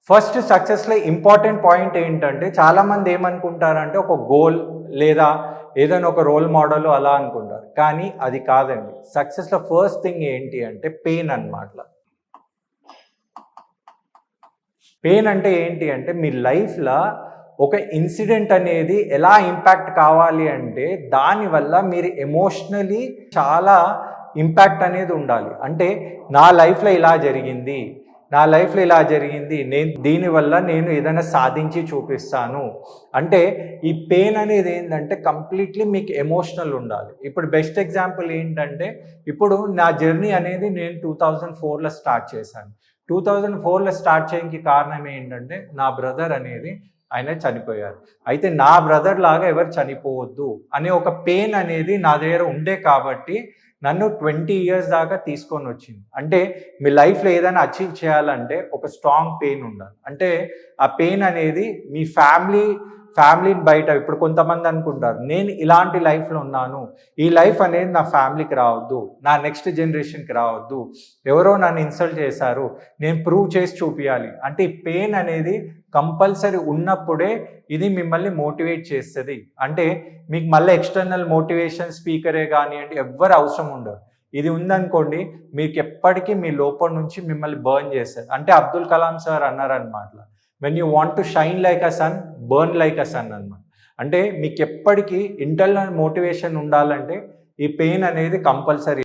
First సక్సెస్లో important point ఏంటంటే చాలామంది ఏమనుకుంటారంటే ఒక గోల్ లేదా ఏదైనా ఒక రోల్ మోడల్ అలా అనుకుంటారు, కానీ అది కాదండి. సక్సెస్లో ఫస్ట్ థింగ్ ఏంటి అంటే పెయిన్ అన్నమాట. పెయిన్ అంటే ఏంటి అంటే మీ లైఫ్లో ఒక ఇన్సిడెంట్ అనేది ఎలా ఇంపాక్ట్ కావాలి అంటే దానివల్ల మీరు ఎమోషనలీ చాలా ఇంపాక్ట్ అనేది ఉండాలి. అంటే నా లైఫ్లో ఇలా జరిగింది, నేను దీనివల్ల నేను ఏదైనా సాధించి చూపిస్తాను అంటే ఈ పెయిన్ అనేది ఏంటంటే కంప్లీట్లీ మీకు ఎమోషనల్ ఉండాలి. ఇప్పుడు బెస్ట్ ఎగ్జాంపుల్ ఏంటంటే ఇప్పుడు నా జర్నీ అనేది నేను 2004లో స్టార్ట్ చేశాను. 2004లో స్టార్ట్ చేయడానికి కారణం ఏంటంటే నా బ్రదర్ అనేది ఆయన చనిపోయారు. అయితే నా బ్రదర్ లాగా ఎవరు చనిపోవద్దు అనే ఒక పెయిన్ అనేది నా దగ్గర ఉండే కాబట్టి నన్ను 20 ఇయర్స్ దాకా తీసుకొని వచ్చింది. అంటే మీ లైఫ్లో ఏదైనా అచీవ్ చేయాలంటే ఒక స్ట్రాంగ్ పెయిన్ ఉండాలి. అంటే ఆ పెయిన్ అనేది మీ ఫ్యామిలీని బయట ఇప్పుడు కొంతమంది అనుకుంటారు నేను ఇలాంటి లైఫ్లో ఉన్నాను, ఈ లైఫ్ అనేది నా ఫ్యామిలీకి రావద్దు, నా నెక్స్ట్ జనరేషన్కి రావద్దు, ఎవరో నన్ను ఇన్సల్ట్ చేశారు, నేను ప్రూవ్ చేసి చూపించాలి అంటే ఈ పెయిన్ అనేది కంపల్సరీ ఉన్నప్పుడే ఇది మిమ్మల్ని మోటివేట్ చేస్తుంది. అంటే మీకు మళ్ళీ ఎక్స్టర్నల్ మోటివేషన్ స్పీకరే కానివ్వండి ఎవ్వరు అవసరం ఉండదు. ఇది ఉందనుకోండి మీకు ఎప్పటికీ మీ లోపల నుంచి మిమ్మల్ని బర్న్ చేస్తారు. అంటే అబ్దుల్ కలాం సార్ అన్నారనమాట, when you want to shine like a son burn like a son అనమాట. అంటే మీకు ఎప్పటికీ ఇంటర్నల్ మోటివేషన్ ఉండాలంటే ఈ పెయిన్ అనేది కంపల్సరీ.